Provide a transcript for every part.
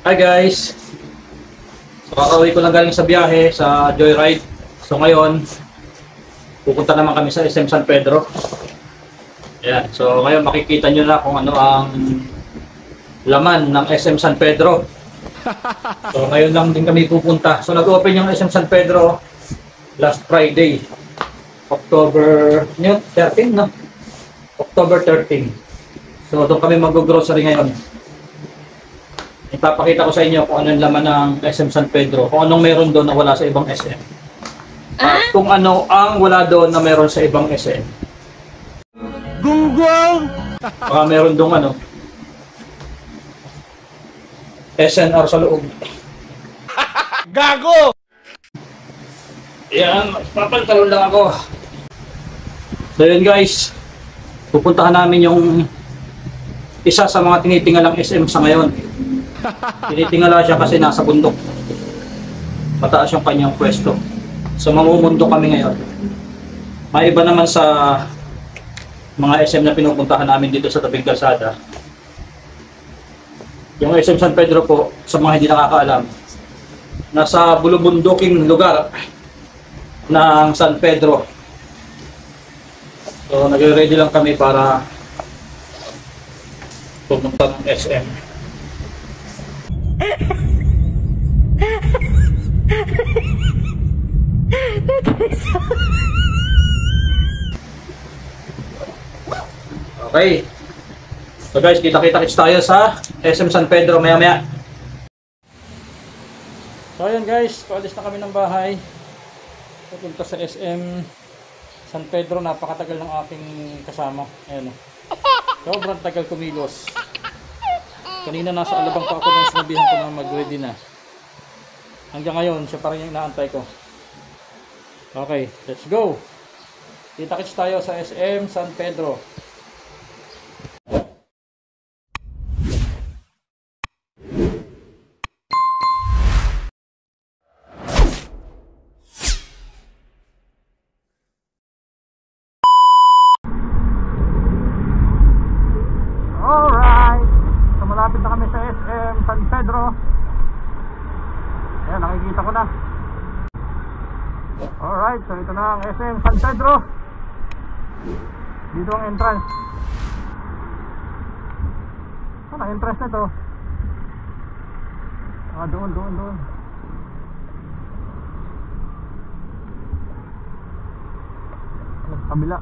Hi guys! So kakauwi ko lang galing sa biyahe sa Joyride. So ngayon, pupunta naman kami sa SM San Pedro. Ayan. So ngayon makikita nyo na kung ano ang laman ng SM San Pedro. So ngayon lang din kami pupunta. So nag-open yung SM San Pedro last Friday. October 13, no? October 13. So doon kami mag-grocery ngayon. Ipapakita ko sa inyo kung anong laman ng SM San Pedro, kung anong meron doon na wala sa ibang SM. At kung ano ang wala doon na meron sa ibang SM. Gunggong! Baka meron doon ano, SNR sa loob. Gago! Yan, papantalon lang ako. So yun guys, pupuntahan namin yung isa sa mga tinitingalang SM sa ngayon. Tinitingala siya kasi nasa bundok. Mataas yung kanyang pwesto. So mamumundo kami ngayon. May iba naman sa mga SM na pinupuntahan namin dito sa tabing kalsada. Yung SM San Pedro po, sa mga hindi nakakaalam, nasa bulubunduking lugar ng San Pedro. So nagre-ready lang kami para pumunta ng SM. Okay. So guys, kita-kita-kits tayo sa SM San Pedro maya-maya. So ayan guys, paalis na kami ng bahay. Pupunta sa SM San Pedro. Napakatagal ng aking kasama. Ayan o. Sobrang tagal kumilos. Kanina nasa alabang pa ako nang sinabihan ko na mag-ready na. Hanggang ngayon, siya pa rin yung inaantay ko. Okay, let's go! Kita-kits tayo sa SM San Pedro. Malapit na kami sa SM San Pedro. Ayan, nakikita ko na. Alright, so ito na ang SM San Pedro. Dito ang entrance. Saan ang entrance na ito? Doon. Kabila.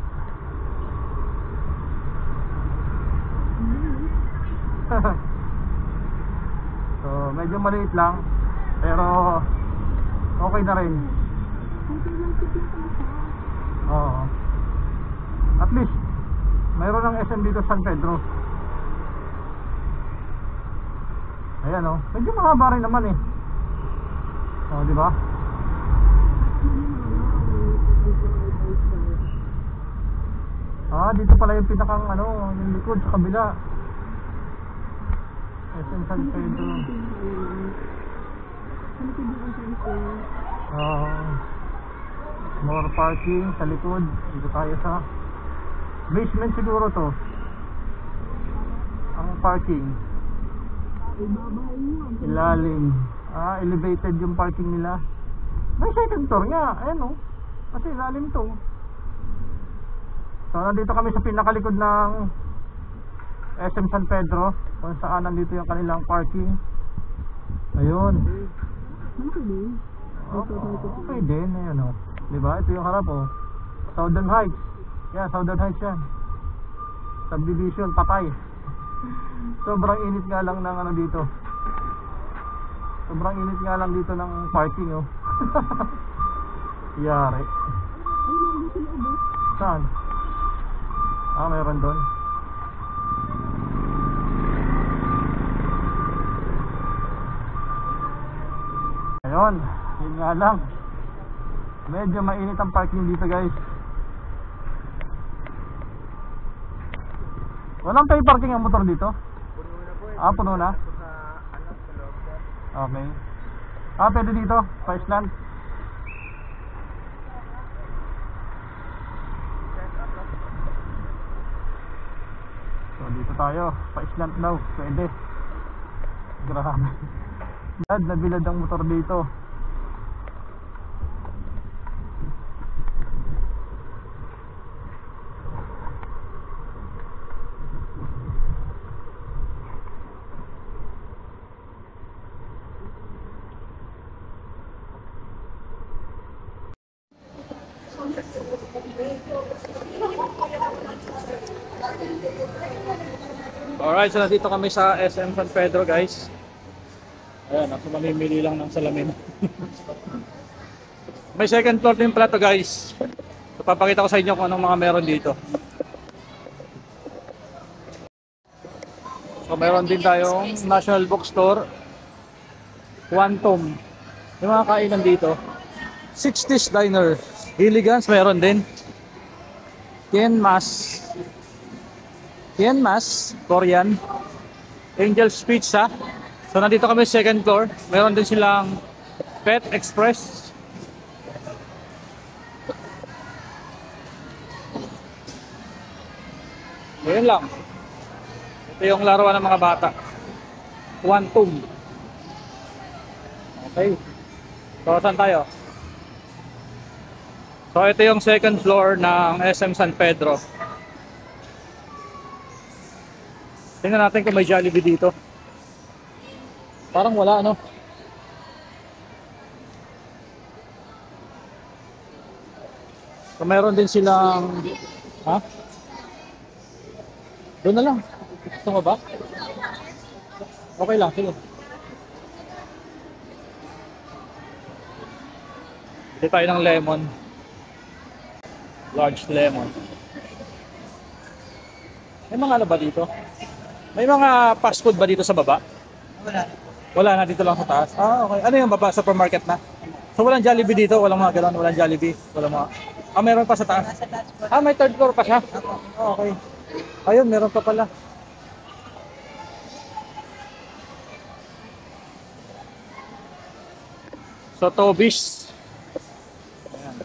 So medyo maliit lang pero okay na rin. Oo. At least mayroon ng SM dito sa San Pedro. Ayan o, medyo mahaba rin naman eh. O diba? Dito pala yung pinakang ano, yung likod sa kabila. SM San Pedro. More parking sa likod. Dito tayo sa basement siguro to. Ang parking. Ilalim. Elevated yung parking nila. May second floor nga. Ayan o. Kasi ilalim to. So nandito kami sa pinakalikod ng SM San Pedro, kung saan nandito yung kanilang parking. Ayun. Okay din, ayan o. Diba? Ito yung harap o. Southern Heights. Yeah, Southern Heights yan. Subdivision, patay. Sobrang init nga lang ng ano dito. Sobrang init nga lang dito ng parking o. Yari. Saan? Mayroon doon. Ayun, yun nga lang. Medyo mainit ang parking dito guys. Walang pay parking ang motor dito? Puno na po eh. Puno na? Okay. Pwede dito, pa-island. So dito tayo, pa-island daw, pwede. Grabe. Dad, nabilad ang motor dito. Alright, so nandito kami sa SM San Pedro, guys. Ayan, ako mamimili lang ng salamin. May second floor din pala to, guys. So, papakita ko sa inyo kung anong mga meron dito. So meron din tayong National Bookstore, Quantum. Yung mga kainan dito, 60s Diner, Gilligan's meron din. Tienmas, Korean, Angel's Pizza. So nandito kami sa second floor. Meron din silang Pet Express. Ayun lang. Ito yung laruan ng mga bata. Quantum. Okay. So saan tayo? So ito yung second floor ng SM San Pedro. Tingnan natin kung may Jollibee dito. Parang wala, ano? So meron din silang... Ha? Doon na lang. Gusto mo ba? Okay lang, sige. Bili tayo ng lemon. Large lemon. May mga ano ba dito? May mga fast food ba dito sa baba? Wala. Wala na, dito lang sa taas. Ah, okay. Ano yung baba? Supermarket na? So walang Jollibee dito? Walang mga gano'n? Walang Jollibee? Walang mga... Ah, meron pa sa taas? Nasa taas po. Ah, may third floor pa siya? Ako. Ah, okay. Ayun, meron pa pala. So, Tobies. Ayan.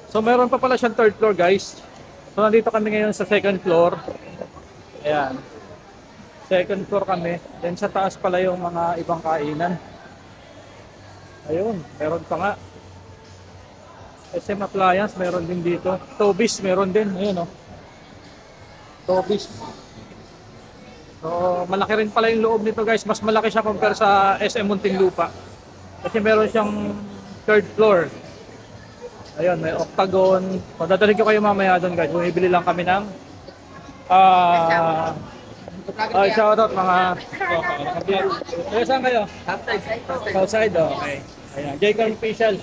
So, meron pa pala siyang third floor, guys. So, nandito kami ngayon sa second floor. Ayan. Second floor kami. Then sa taas pala yung mga ibang kainan. Ayun, meron pa nga. SM Appliance, meron din dito. Tobies, meron din. Ayun, oh. Tobies. So, malaki rin pala yung loob nito, guys. Mas malaki siya compare sa SM Muntinlupa. Kasi meron siyang third floor. Ayun, may octagon. So, dadalhin ko kayo mamaya doon, guys. Bumibili lang kami ng shoutout mga okay. Saan kayo? Outside, okay. Ayan, J-Carl Facial.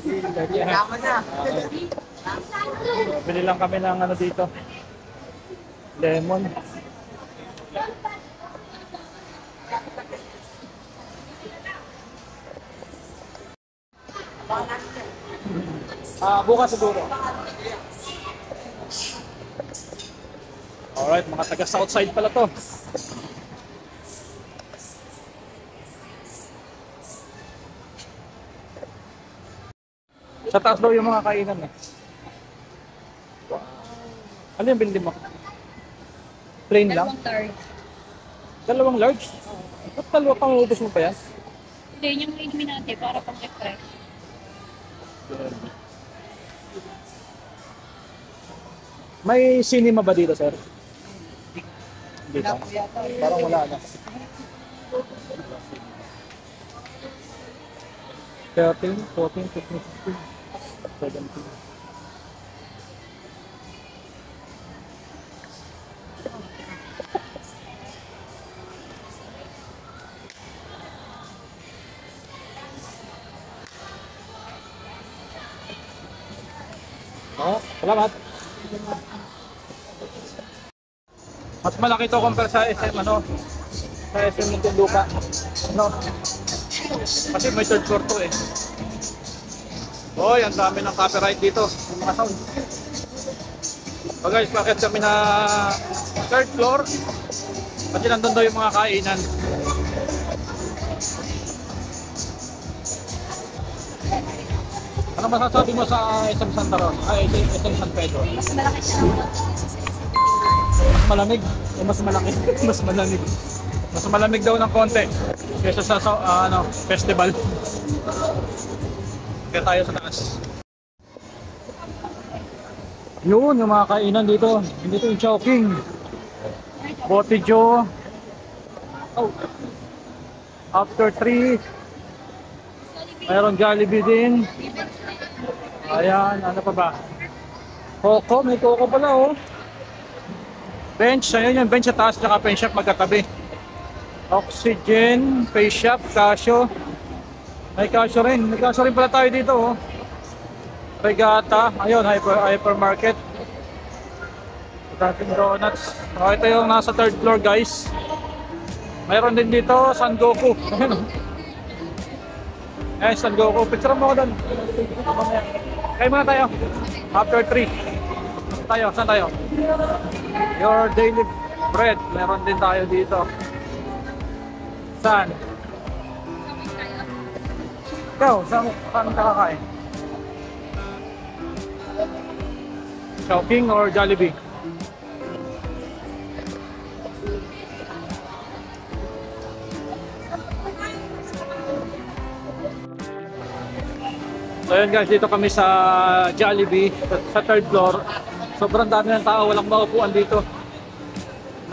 Tama na. Bili lang kami ng ano dito. Lemon. Bukas siguro. Alright, mga taga Southside pala to. Sa taas daw yung mga kainan eh. Ano yung bilhin mo? Plain lang? Dalawang large? Ba't dalawa pang ubos mo pa yan? Hindi, yung inumin natin para pang refresh. May cinema ba dito, sir? Hindi Wala pa. po yata. Parang wala na. 13, 14, 15, 16, 17. Oh, salamat. Mas malaki to compare sa SM ano? Sa SM Muntinlupa. No. Kasi may third floor to eh. Hoy, ang dami ng copyright dito, yung mga sound. So guys, bakit kami na third floor? Kasi nandun daw yung mga kainan. Ano masasabi mo sa SM Santa Rosa? Ay, SM San Pedro? Mas malaki siya. Mas malamig. Mas malaki. Mas malamig. Mas malamig daw ng konti. kesa sa festival. Kaya tayo sa taas. Yun, yung mga kainan dito. Dito yung Chowking. Botijo. Oh. After 3. Mayroon Jollibee din. Ayan, ano pa ba? Coco, may Coco pala oh. Bench, ayun yung bench sa taas, tsaka pen shop magkatabi. Oxygen, face shop, Casio. May Casio rin. May Casio rin pala tayo dito oh. Regata, ayun, hypermarket. Dunkin' Donuts. Oh, ito yung nasa 3rd floor guys. Mayroon din dito, San Goku. San Goku. Picture mo ko doon. Kaya muna tayo. After 3. Saan tayo? Your daily bread. Meron din tayo dito. Saan? Ikaw, saan ka kakain? Chowking or Jollibee? So yun guys, dito kami sa Jollibee, sa 3rd floor. Sobrang dami ng tao, walang maupuan dito.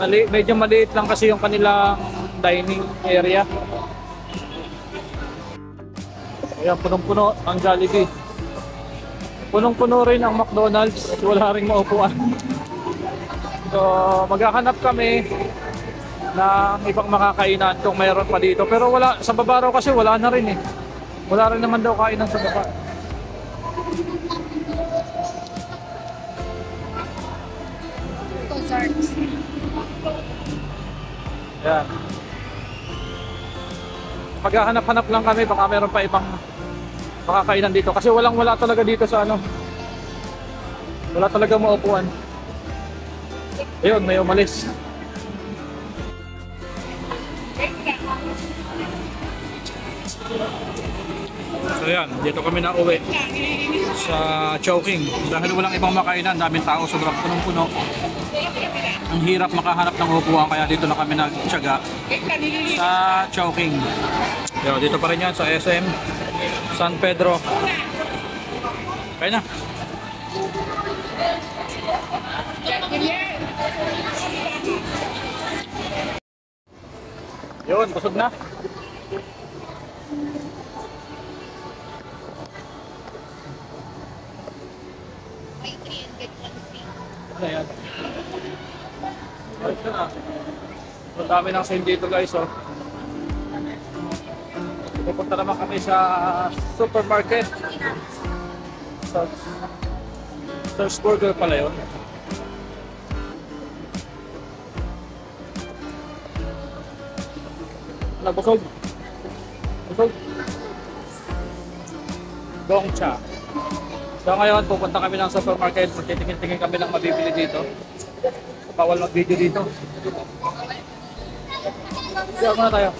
Medyo maliit lang kasi yung kanilang dining area. Ayan, punong-puno ang Jollibee. Punong-puno rin ang McDonald's, wala ring maupuan. So maghahanap kami ng ibang makakainan kung mayroon pa dito. Pero wala, sa baba raw kasi wala na rin eh. Wala rin naman daw kainan sa baba. Yan. Maghahanap-hanap lang kami, baka meron pa ibang makakainan dito. Kasi wala talaga dito sa ano. Wala talaga maupuan. Ayun, may umalis. So yan, dito kami na uwi sa Chowking. Dahil walang ibang makainan, daming tao, sobrang punong-puno. Ang hirap makahanap ng upuan, kaya dito na kami nagtiyaga sa Chowking. Yo, dito pa rin yan sa SM San Pedro. Kaya na. Yun, busog na. Ano yan? Ayos na. Ang dami ng sale dito guys oh. Pupunta naman kami sa supermarket. Search Burger pala yun. Busog. Busog. Gongcha. So ngayon, pupunta kami ng supermarket. Magtitingin-tingin kami lang mabibili dito. Bawal mag-video dito. Share muna tayo.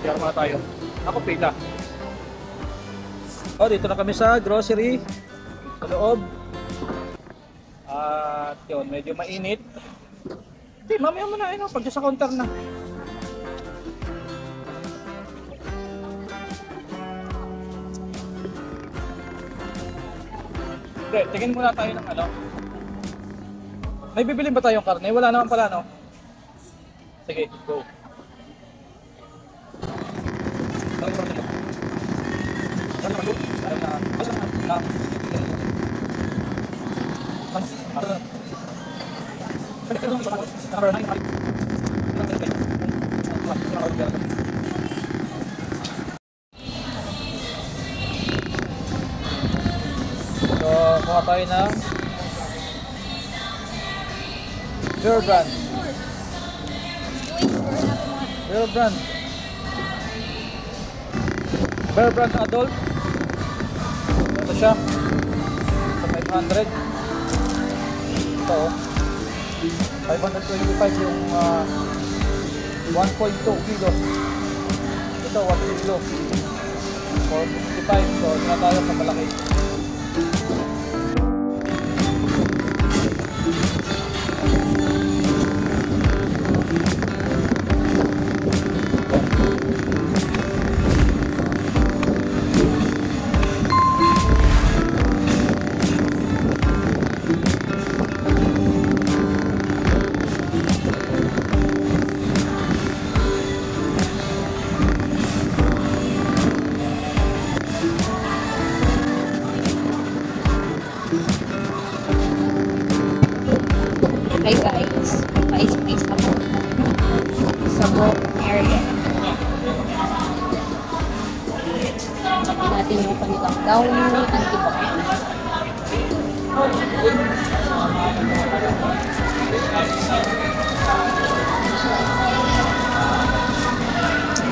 Share muna tayo. Ako pila. Oh, dito na kami sa grocery. Sa loob. At yun, medyo mainit. Hindi, mamaya mo na. Pag sa counter na. Okay, tingin muna tayo ng ano. May bibilin ba tayong karne? Wala naman pala, no? Sige, go. So, kuha tayo ng Bear Brand. Bear Brand. Bear Brand Adult. Ito siya. Sa 500. Ito. 525 yung 1.2 kilos. Ito, 1 kilo. 455. So, na tayo sa malaki. natin yung kanilang downy, antibacterial.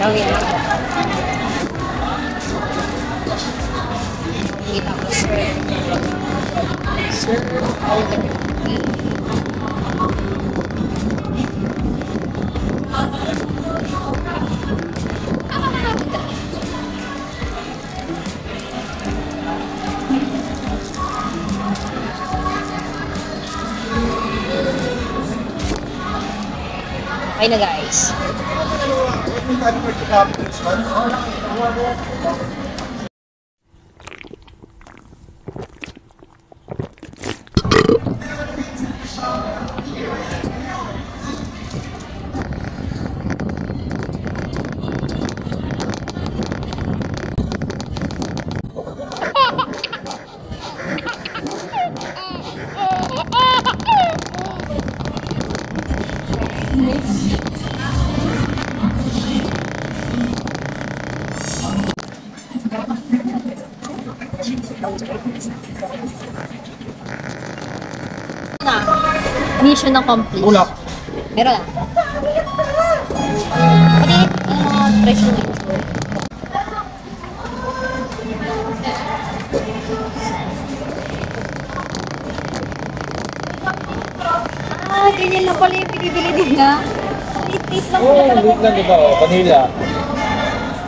Downy na ako. Kita ko, sir. Sir, all the way. Okay na guys. Na. Mission na complete. Ulap. Meron na. Pati, treasure na ito. Ganyan lang pala yung pinibili nila. Lit-lit lang pala talaga. Lit lang diba? Vanilla,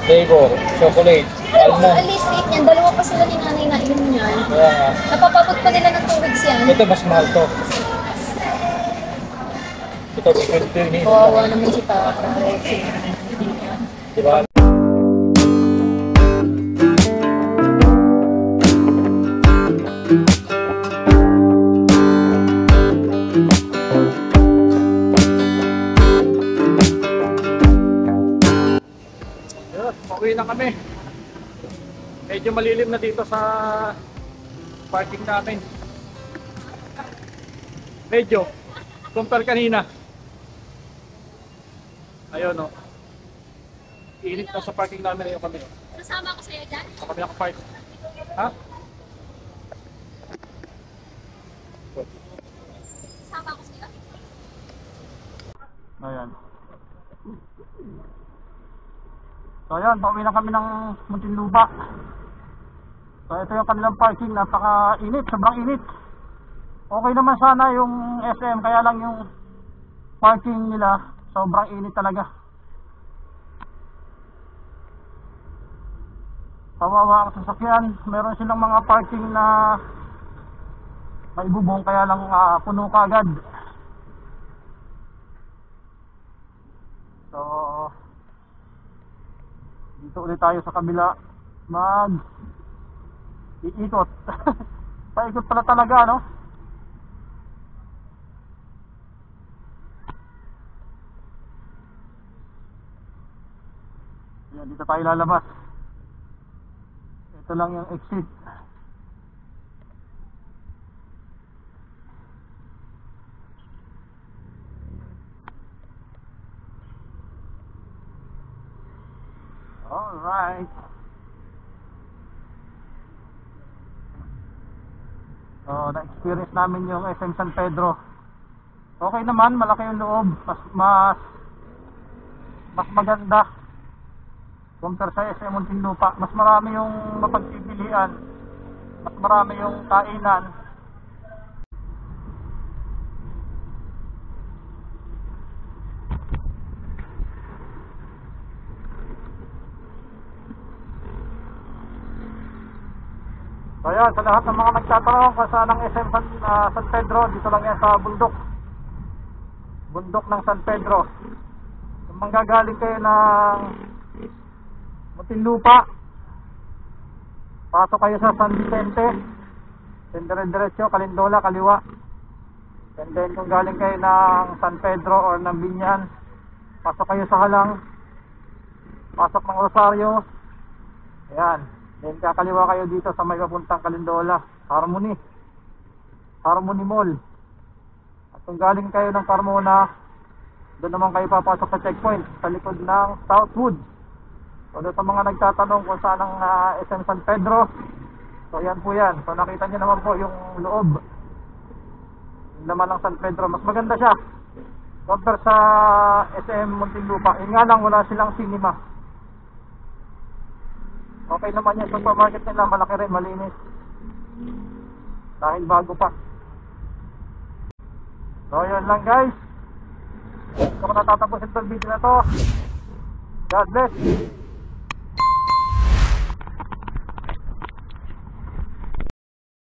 flavor, chocolate, almond. At least lit yan. Dalawa pa sila ni nanay na inom niyan. Kaya nga. Napapabot pa nila ng 2 weeks yan. Ito mas mahal to. Ito, 20 minutes. Kawawa naman si Tata. Diba? Pauwi na kami. Medyo malilim na dito sa parking namin. Medyo. Compare kanina. Ayun o. Init na sa parking namin ngayon kami. Nasama ko sa'yo dyan? Sa kami nakapark. Ha? Nasama ko sa'yo? Ayan. So ayan, pauwi na kami ng Muntinlupa. So ito yung kanilang parking, napaka-init, sobrang init. Okay naman sana yung SM, kaya lang yung parking nila, sobrang init talaga. Kawawa ang sasakyan, meron silang mga parking na may bubong, kaya lang puno kaagad. So dito ulit tayo sa kabila iikot. Paikot pala talaga, no? Yan, dito tayo lalabas. Ito lang yung exit. Alright. So, na-experience namin yung SM San Pedro. Okay naman, malaki yung loob. Mas maganda compare sa SM Muntinlupa. Mas marami yung mapagpipilian. Mas marami yung kainan. So yan, sa lahat ng mga nagtatanong kung saan ang SM San Pedro, dito lang yan sa bundok. Bundok ng San Pedro. Kung manggagaling kayo ng Muntinlupa, pasok kayo sa San Vicente, diretso, Calindola, kaliwa. And then kung galing kayo ng San Pedro or ng Binyan, pasok kayo sa Halang, pasok ng Rosario. Ayan. Then kakaliwa kayo dito sa may papuntang Calindola, Harmony Mall. At kung galing kayo ng Carmona, doon naman kayo papasok sa checkpoint sa likod ng Southwood. So doon sa mga nagtatanong kung saan ang SM San Pedro, so yan po yan. So nakita nyo naman po yung loob. Yung laman ng San Pedro, mas maganda siya compare sa SM Muntinlupa. Yun nga lang, wala silang cinema. Okay naman yung supermarket nila, malaki rin, malinis. Dahil bago pa. So yun lang guys. So kung natatapos itong video na to, God bless.